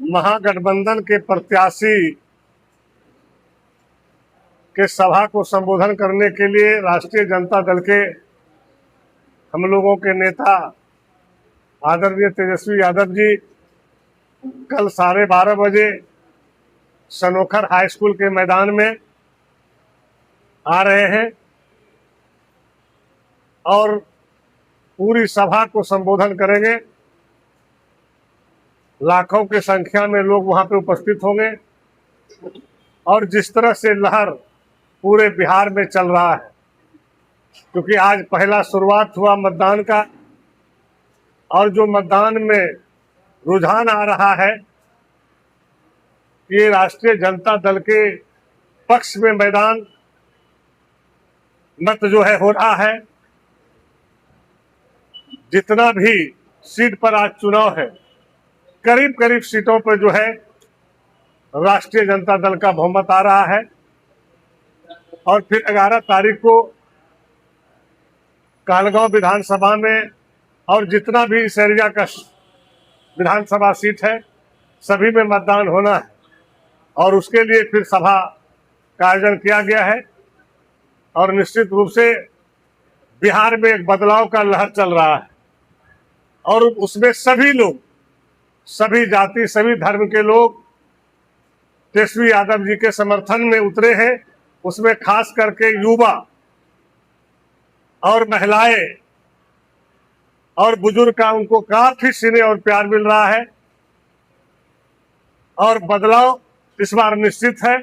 महागठबंधन के प्रत्याशी के सभा को संबोधन करने के लिए राष्ट्रीय जनता दल के हम लोगों के नेता आदरणीय तेजस्वी यादव जी कल 12:30 बजे सनोखर हाई स्कूल के मैदान में आ रहे हैं और पूरी सभा को संबोधन करेंगे। लाखों की संख्या में लोग वहां पे उपस्थित होंगे और जिस तरह से लहर पूरे बिहार में चल रहा है, क्योंकि आज पहला शुरुआत हुआ मतदान का और जो मतदान में रुझान आ रहा है कि राष्ट्रीय जनता दल के पक्ष में मैदान मत जो है हो रहा है। जितना भी सीट पर आज चुनाव है, करीब करीब सीटों पर जो है राष्ट्रीय जनता दल का बहुमत आ रहा है और फिर 11 तारीख को कहलगांव विधानसभा में और जितना भी इस एरिया का विधानसभा सीट है सभी में मतदान होना है और उसके लिए फिर सभा का आयोजन किया गया है और निश्चित रूप से बिहार में एक बदलाव का लहर चल रहा है और उसमें सभी लोग, सभी जाति, सभी धर्म के लोग तेजस्वी यादव जी के समर्थन में उतरे हैं। उसमें खास करके युवा और महिलाएं और बुजुर्ग का उनको काफी स्नेह और प्यार मिल रहा है और बदलाव इस बार निश्चित है।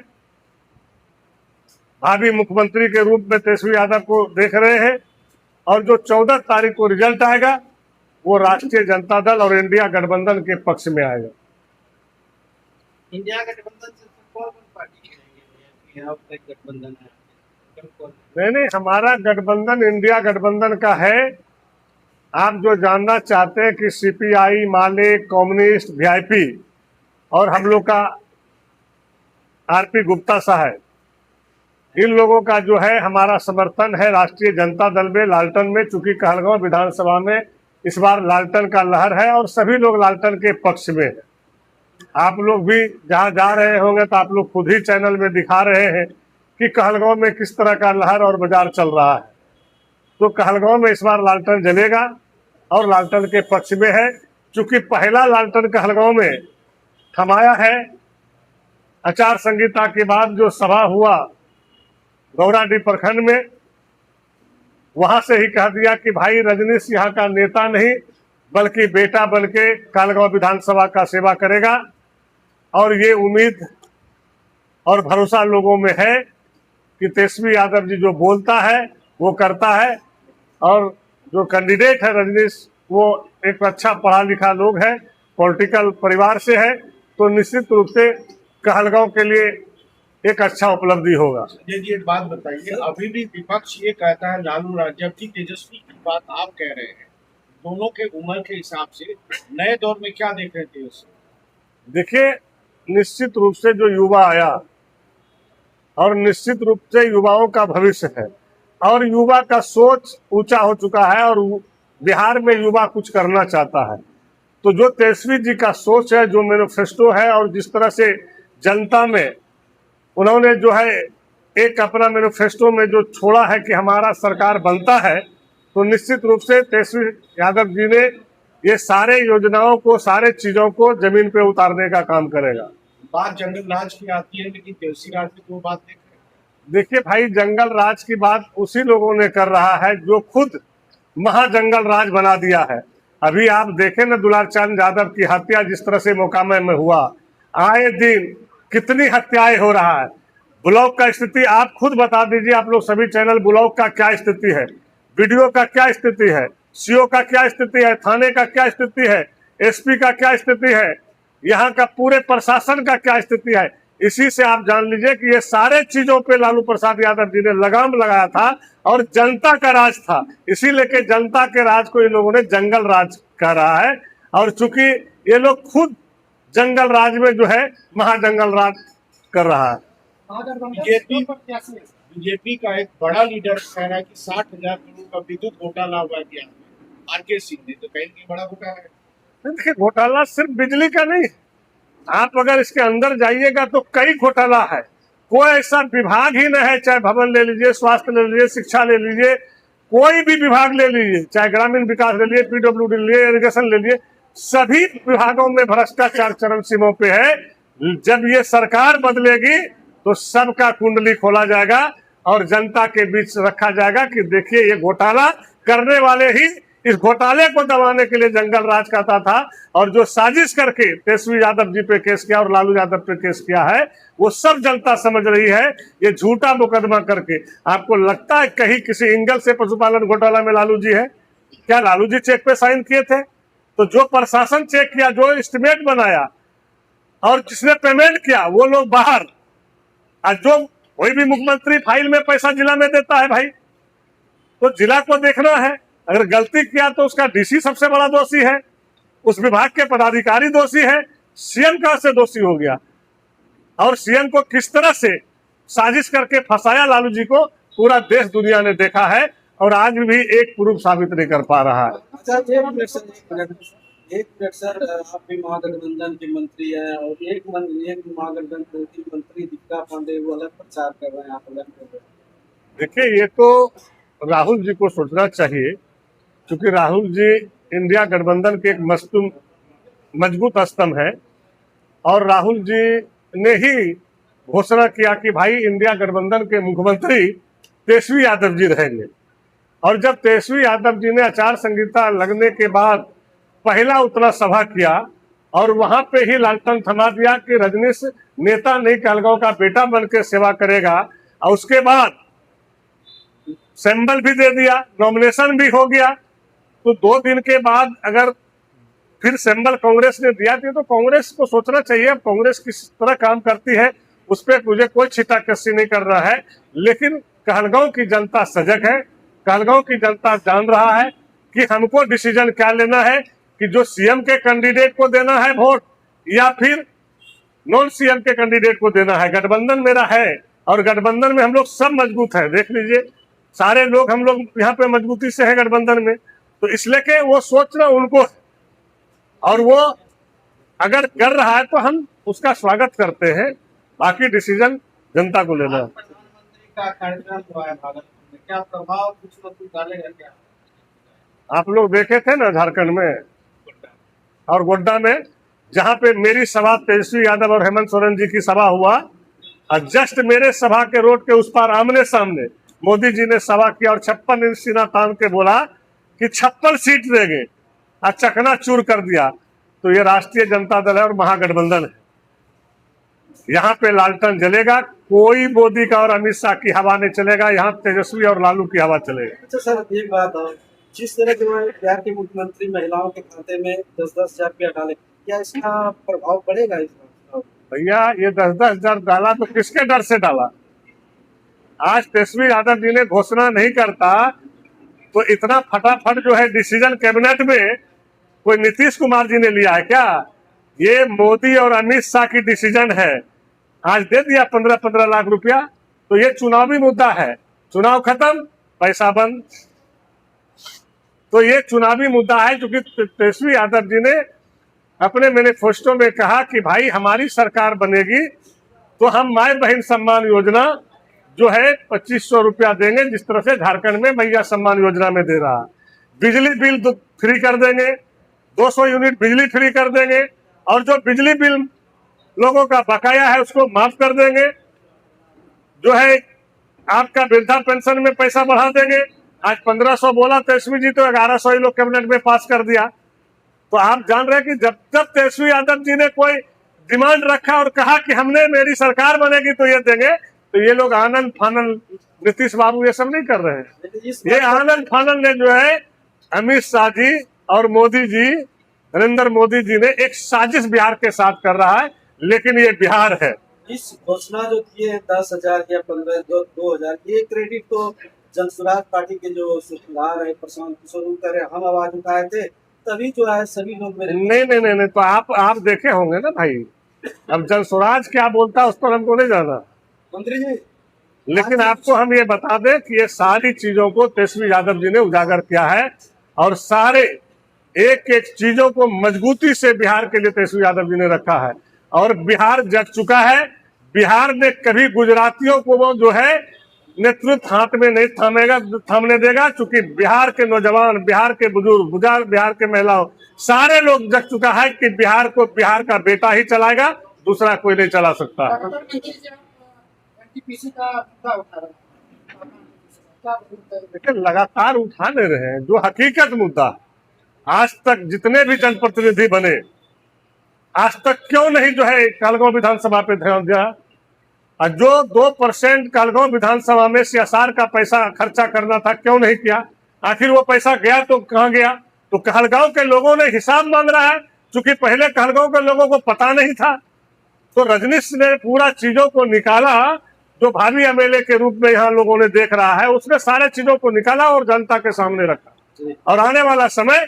भावी मुख्यमंत्री के रूप में तेजस्वी यादव को देख रहे हैं और जो 14 तारीख को रिजल्ट आएगा वो राष्ट्रीय जनता दल और इंडिया गठबंधन के पक्ष में आएगा। इंडिया गठबंधन से कौन पार्टी गठबंधन है? नहीं, हमारा गठबंधन इंडिया गठबंधन का है। आप जो जानना चाहते हैं कि सीपीआई, माले, कम्युनिस्ट, वीआईपी और हम लोग का आरपी गुप्ता साहब, इन लोगों का जो है हमारा समर्थन है राष्ट्रीय जनता दल में, लालटन में। चूंकि कहलगांव विधानसभा में इस बार लालटन का लहर है और सभी लोग लालटन के पक्ष में है। आप लोग भी जहां जा रहे होंगे तो आप लोग खुद ही चैनल में दिखा रहे हैं कि कहलगांव में किस तरह का लहर और बाजार चल रहा है। तो कहलगांव में इस बार लालटन जलेगा और लालटन के पक्ष में है। चूंकि पहला लालटन कहलगांव में थमाया है, आचार संहिता के बाद जो सभा हुआ गौराडीह प्रखंड में, वहां से ही कह दिया कि भाई रजनीश यहाँ का नेता नहीं बल्कि बेटा बनके कहलगांव विधानसभा का सेवा करेगा और ये उम्मीद और भरोसा लोगों में है कि तेजस्वी यादव जी जो बोलता है वो करता है। और जो कैंडिडेट है रजनीश, वो एक अच्छा पढ़ा लिखा लोग है, पॉलिटिकल परिवार से है, तो निश्चित रूप से कहलगांव के लिए एक अच्छा उपलब्धि होगा। जी, एक बात बताइए, अभी भी विपक्ष ये कहता है लालू राज, जबकि तेजस्वी की बात आप कह रहे हैं, दोनों के उम्र के हिसाब से नए दौर में क्या देख रहे थे उससे? देखिए, निश्चित रूप से जो युवा आया और निश्चित रूप से युवाओं का भविष्य है और युवा का सोच ऊंचा हो चुका है और बिहार में युवा कुछ करना चाहता है। तो जो तेजस्वी जी का सोच है, जो मैनिफेस्टो है और जिस तरह से जनता में उन्होंने जो है एक अपना मैनिफेस्टो में जो छोड़ा है कि हमारा सरकार बनता है, तो निश्चित रूप से तेजस्वी यादव जी ने ये सारे योजनाओं को, सारे चीजों को जमीन पे उतारने का काम करेगा। बात जंगल राज की आती है, लेकिन तेजस्वी राज की वो बात देख रहे हैं। देखिए भाई, जंगल राज की बात उसी लोगों ने कर रहा है जो खुद महाजंगल राज बना दिया है। अभी आप देखें ना, दुलार चंद यादव की हत्या जिस तरह से मोकामा में हुआ, आए दिन कितनी हत्याएं हो रहा है। ब्लॉक का स्थिति आप खुद बता दीजिए, आप लोग सभी चैनल, ब्लॉक का क्या स्थिति है, वीडियो का क्या स्थिति है, सीओ का क्या स्थिति है, थाने का क्या स्थिति है, एसपी का क्या स्थिति है, यहाँ का पूरे प्रशासन का क्या स्थिति है। इसी से आप जान लीजिए कि ये सारे चीजों पे लालू प्रसाद यादव जी ने लगाम लगाया था और जनता का राज था। इसी लेके जनता के राज को इन लोगों ने जंगल राज कह रहा है और चूंकि ये लोग खुद जंगल राज में जो है महाजंगल राज कर रहा है। बीजेपी का एक बड़ा लीडर कह रहा है कि 60,000 करोड़ का विद्युत घोटाला हुआ गया आरके सिंह ने, तो कहीं बड़ा घोटाला है। देखिए, घोटाला सिर्फ बिजली का नहीं, आप अगर इसके अंदर जाइएगा तो कई घोटाला है, कोई ऐसा विभाग ही न है, चाहे भवन ले लीजिए, स्वास्थ्य ले लीजिए, शिक्षा ले लीजिए, कोई भी विभाग ले लीजिए, चाहे ग्रामीण विकास ले लीजिए, पीडब्ल्यूडी ले लीजिए, इरिगेशन ले लीजिए, सभी विभागों में भ्रष्टाचार चरम सीमा पे है। जब ये सरकार बदलेगी तो सबका कुंडली खोला जाएगा और जनता के बीच रखा जाएगा कि देखिए ये घोटाला करने वाले ही इस घोटाले को दबाने के लिए जंगल राज करता था, और जो साजिश करके तेजस्वी यादव जी पे केस किया और लालू यादव पे केस किया है वो सब जनता समझ रही है। ये झूठा मुकदमा करके आपको लगता है कहीं किसी एंगल से पशुपालन घोटाला में लालू जी है क्या? लालू जी चेक पे साइन किए थे? तो जो प्रशासन चेक किया, जो एस्टिमेट बनाया और जिसने पेमेंट किया वो लोग बाहर, और जो कोई भी मुख्यमंत्री फाइल में पैसा जिला में देता है भाई, तो जिला को देखना है। अगर गलती किया तो उसका डीसी सबसे बड़ा दोषी है, उस विभाग के पदाधिकारी दोषी है, सीएम कहां से दोषी हो गया? और सीएम को किस तरह से साजिश करके फंसाया लालू जी को पूरा देश दुनिया ने देखा है, और आज भी एक प्रूफ साबित नहीं कर पा रहा है। अच्छा, एक मिनट सर, आप भी महागठबंधन के मंत्री हैं और एक महागठबंधन के मंत्री दीपिका पांडे वो अलग प्रचार कर रहे हैं, आप अलग कर रहे हैं। देखिए, ये तो राहुल जी को सोचना चाहिए, क्योंकि राहुल जी इंडिया गठबंधन के एक मजबूत स्तंभ है, और राहुल जी ने ही घोषणा किया कि भाई इंडिया गठबंधन के मुख्यमंत्री तेजस्वी यादव जी रहेंगे। और जब तेजस्वी यादव जी ने आचार संहिता लगने के बाद पहला उतना सभा किया और वहां पे ही लालटेन थमा दिया कि रजनीश नेता नहीं कहलगांव का बेटा बनकर सेवा करेगा, और उसके बाद सिंबल भी दे दिया, नॉमिनेशन भी हो गया। तो 2 दिन के बाद अगर फिर सिंबल कांग्रेस ने दिया तो कांग्रेस को सोचना चाहिए अब कांग्रेस किस तरह काम करती है, उस पर मुझे कोई छिटाकसी नहीं कर रहा है। लेकिन कहलगांव की जनता सजग है, कहलगांव की जनता जान रहा है कि हमको डिसीजन क्या लेना है, कि जो सीएम के कैंडिडेट को देना है वोट या फिर नॉन सीएम के कैंडिडेट को देना है। गठबंधन मेरा है और गठबंधन में हम लोग सब मजबूत है, देख लीजिए सारे लोग हम लोग यहाँ पे मजबूती से है गठबंधन में। तो इसलिए के वो सोचना उनको, और वो अगर कर रहा है तो हम उसका स्वागत करते हैं, बाकी डिसीजन जनता को लेना है। प्रधानमंत्री का कार्यक्रम हुआ है भागलपुर में, क्या प्रभाव कुछ न कुछ डालेगा क्या? आप लोग देखे थे ना झारखंड में और गोड्डा में, जहां पे मेरी सभा तेजस्वी यादव और हेमंत सोरेन जी की सभा हुआ, और जस्ट मेरे सभा के रोड के उस पार आमने सामने मोदी जी ने सभा किया और 56 इंच सीना तान के बोला कि 56 सीट देंगे, और चकनाचूर कर दिया। तो ये राष्ट्रीय जनता दल है और महागठबंधन है, यहाँ पे लालटेन जलेगा, कोई मोदी का और अमित शाह की हवा नहीं चलेगा, यहाँ तेजस्वी और लालू की हवा चलेगा। अच्छा सर, एक बात और, जिस तरह के बिहार के मुख्यमंत्री महिलाओं के खाते में 10-10 हजार रुपया डाले, क्या इसका प्रभाव पड़ेगा? इस बात भैया ये 10-10 हजार डाला तो किसके डर से डाला? आज तेजस्वी यादव जी ने घोषणा नहीं करता तो इतना फटाफट जो है डिसीजन कैबिनेट में कोई नीतीश कुमार जी ने लिया है क्या? ये मोदी और अमित शाह की डिसीजन है। आज दे दिया 15-15 लाख रुपया, तो ये चुनावी मुद्दा है, चुनाव खत्म पैसा बंद। तो ये चुनावी मुद्दा है, क्योंकि तेजस्वी यादव जी ने अपने मैनिफेस्टो में कहा कि भाई हमारी सरकार बनेगी तो हम माई बहन सम्मान योजना जो है 2500 रुपया देंगे, जिस तरह से झारखंड में मैया सम्मान योजना में दे रहा। बिजली बिल फ्री कर देंगे, 200 यूनिट बिजली फ्री कर देंगे, और जो बिजली बिल लोगों का बकाया है उसको माफ कर देंगे। जो है आपका वृद्धा पेंशन में पैसा बढ़ा देंगे। आज 1500 बोला तेजस्वी जी, तो 1100 ही लोग कैबिनेट में पास कर दिया। तो आप जान रहे हैं कि जब तक तेजस्वी यादव जी ने कोई डिमांड रखा और कहा कि हमने मेरी सरकार बनेगी तो ये देंगे, तो ये लोग आनंद फानंद, नीतीश बाबू ये सब नहीं कर रहे हैं। ये आनंद फानंद ने जो है अमित शाह जी और मोदी जी, नरेंद्र मोदी जी ने एक साजिश बिहार के साथ कर रहा है, लेकिन ये बिहार है। इस घोषणा जो किए 10,000 या 15-2,000, ये क्रेडिट तो जनसुराज पार्टी के जो सूत्रधार है प्रशांत किशोर करे, हम आवाज उठाए थे तभी जो है सभी लोग मेरे नहीं, तो आप देखे होंगे ना भाई। अब जनसुराज क्या बोलता है उस पर हमको नहीं जाना मंत्री जी, लेकिन आपको हम ये बता दें कि ये सारी चीजों को तेजस्वी यादव जी ने उजागर किया है, और सारे एक एक चीजों को मजबूती से बिहार के लिए तेजस्वी यादव जी ने रखा है। और बिहार जग चुका है। बिहार ने कभी गुजरातियों को वो जो है नेतृत्व हाथ में नहीं थामने देगा, क्योंकि बिहार के नौजवान, बिहार के बुजुर्ग, बिहार के महिलाओं, सारे लोग जग चुका है कि बिहार को बिहार का बेटा ही चलाएगा, दूसरा कोई नहीं चला सकता। लेकिन लगातार उठा ले रहे हैं जो हकीकत मुद्दा। आज तक जितने भी जनप्रतिनिधि बने, आज तक क्यों नहीं जो है कहलगांव विधानसभा पे ध्यान दिया? और जो 2% कहलगांव विधानसभा में CSR का पैसा खर्चा करना था, क्यों नहीं किया? आखिर वो पैसा गया तो कहाँ गया? तो कहलगांव के लोगों ने हिसाब मांग रहा है, क्योंकि पहले कहलगांव के लोगों को पता नहीं था। तो रजनीश ने पूरा चीजों को निकाला, जो भावी MLA के रूप में यहाँ लोगों ने देख रहा है, उसने सारे चीजों को निकाला और जनता के सामने रखा। और आने वाला समय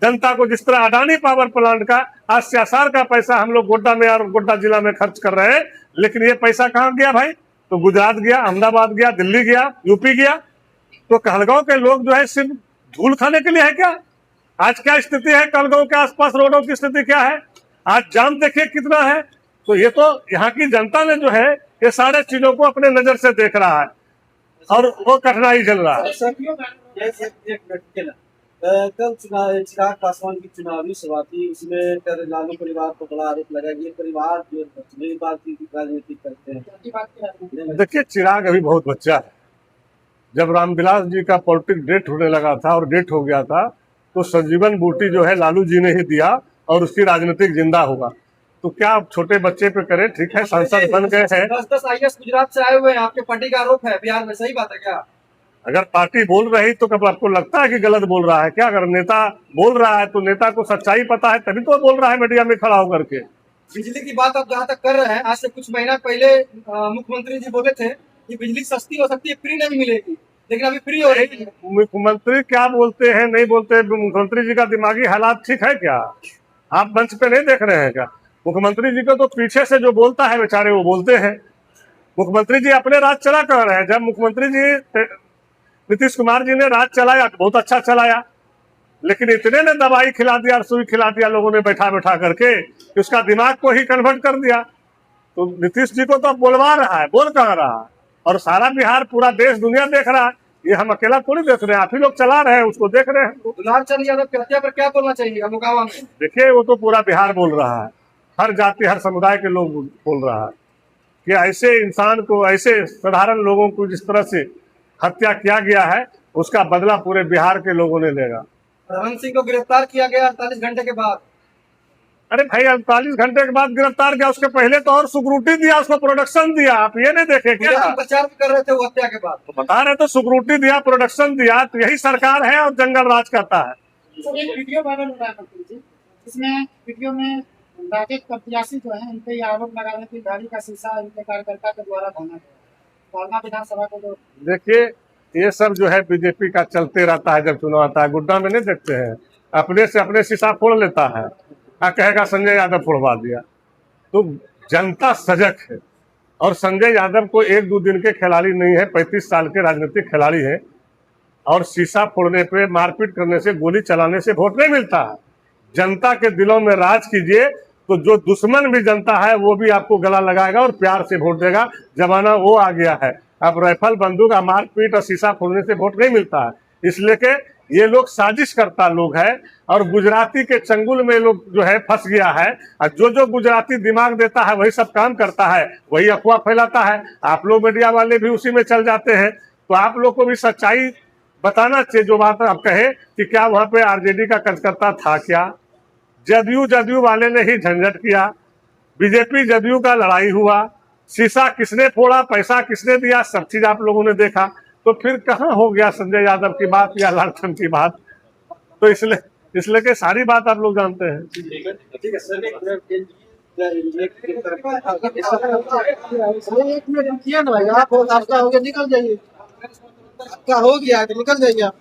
जनता को, जिस तरह अडानी पावर प्लांट का आज CSR का पैसा हम लोग गोड्डा में और गोड्डा जिला में खर्च कर रहे हैं, लेकिन ये पैसा कहाँ गया भाई? तो गुजरात गया, अहमदाबाद गया, दिल्ली गया, यूपी गया। तो कहलगांव के लोग जो है सिर्फ धूल खाने के लिए है क्या? आज क्या स्थिति है कहलगांव के आसपास, रोडों की स्थिति क्या है? आज जाम देखिए कितना है। तो ये तो यहाँ की जनता ने जो है ये सारे चीजों को अपने नजर से देख रहा है और वो कठिनाई झेल रहा है। कल चिराग पासवान की चुनावी सभा थी, उसमें कर लालू परिवार को बड़ा आरोप लगा, ये परिवार जो नई बात की राजनीति करते हैं। देखिए, चिराग अभी बहुत बच्चा है। जब रामविलास जी का पॉलिटिक्स डेट होने लगा था और डेट हो गया था, तो संजीवन बूटी जो है लालू जी ने ही दिया और उसकी राजनीतिक जिंदा होगा। तो क्या आप छोटे बच्चे पे करें? ठीक है, सांसद बन गए हैं। 10 IAS गुजरात से आए हुए हैं, आपके पार्टी का आरोप है बिहार में, सही बात है क्या? अगर पार्टी बोल रही तो कब आपको लगता है कि गलत बोल रहा है क्या? अगर नेता बोल रहा है तो नेता को सच्चाई पता है, तभी तो बोल रहा है मीडिया में खड़ा होकर के। बिजली की बात आप जहाँ तक कर रहे हैं, आज से कुछ महीना पहले मुख्यमंत्री जी बोले थे कि बिजली सस्ती हो सकती है, फ्री नहीं मिलेगी, लेकिन अभी फ्री हो रही है। मुख्यमंत्री क्या बोलते हैं नहीं बोलते, मुख्यमंत्री जी का दिमागी हालात ठीक है क्या? आप मंच पे नहीं देख रहे हैं क्या? मुख्यमंत्री जी को तो पीछे से जो बोलता है बेचारे वो बोलते हैं। मुख्यमंत्री जी अपने राज चला कर रहे हैं। जब मुख्यमंत्री जी नीतीश कुमार जी ने राज चलाया तो बहुत अच्छा चलाया, लेकिन इतने ने दवाई खिला दिया, सुई खिला दिया लोगों ने बैठा बैठा करके, कि उसका दिमाग को ही कन्वर्ट कर दिया। तो नीतीश जी को तो अब बोलवा रहा है, बोल कहाँ रहा है? और सारा बिहार, पूरा देश दुनिया देख रहा है। ये हम अकेला थोड़ी देख रहे हैं, आप ही लोग चला रहे हैं, उसको देख रहे हैं। दुलारचंद यादव की हत्या पर क्या बोलना चाहिए मोकामा में? देखिए, वो तो पूरा बिहार बोल रहा है, हर जाति हर समुदाय के लोग बोल रहा है कि ऐसे इंसान को, ऐसे साधारण लोगों को जिस तरह से हत्या किया गया है, उसका बदला पूरे बिहार के लोगों ने लेगा। रमन सिंह को गिरफ्तार किया गया 48 घंटे के बाद। अरे भाई, 48 घंटे के बाद गिरफ्तार किया, उसके पहले तो और सिक्योरिटी दिया, उसको प्रोडक्शन दिया। आप ये नहीं देखे क्या? प्रचार कर रहे थे वो हत्या के बाद, तो बता रहे तो सिक्योरिटी दिया, प्रोडक्शन दिया। तो यही सरकार है और जंगल राज करता है। तो एक वीडियो वायरल हो रहा है जिसमें वीडियो में राजेश प्रत्याशी जो है, इनपे आरोप लगा रहे थे गाड़ी का शीशा इनके कार्यकर्ता के द्वारा भाना गया विधानसभा को। देखिए, ये सब जो है बीजेपी का चलते रहता है। जब चुनाव आता है, गुड्डा में नहीं देखते हैं, अपने से अपने शीशा फोड़ लेता है, कहेगा संजय यादव फोड़वा दिया। तो जनता सजग है, और संजय यादव को 1-2 दिन के खिलाड़ी नहीं है, 35 साल के राजनीतिक खिलाड़ी है। और शीशा फोड़ने पे, मारपीट करने से, गोली चलाने से वोट नहीं मिलता है। जनता के दिलों में राज कीजिए, तो जो दुश्मन भी जनता है वो भी आपको गला लगाएगा और प्यार से वोट देगा। जमाना वो आ गया है, अब राइफल, बंदूक, मारपीट और शीशा फोड़ने से वोट नहीं मिलता है। इसलिए कि ये लोग साजिश करता लोग है, और गुजराती के चंगुल में लोग जो है फंस गया है। और जो गुजराती दिमाग देता है वही सब काम करता है, वही अफवाह फैलाता है। आप लोग मीडिया वाले भी उसी में चल जाते हैं। तो आप लोग को भी सच्चाई बताना चाहिए। जो बात आप कहे कि क्या वहाँ पे आरजेडी का कार्यकर्ता था क्या? जदयू वाले ने ही झंझट किया, बीजेपी जदयू का लड़ाई हुआ, शीशा किसने फोड़ा, पैसा किसने दिया, सब चीज आप लोगों ने देखा। तो फिर कहाँ हो गया संजय यादव की बात या लालचन की बात? तो इसलिए के सारी बात आप लोग जानते हैं। ठीक है सर, एक मिनट रुकिए ना भाई, आप आपका हो गया, निकल जाइए। आपका हो गया तो निकल जाइए आप।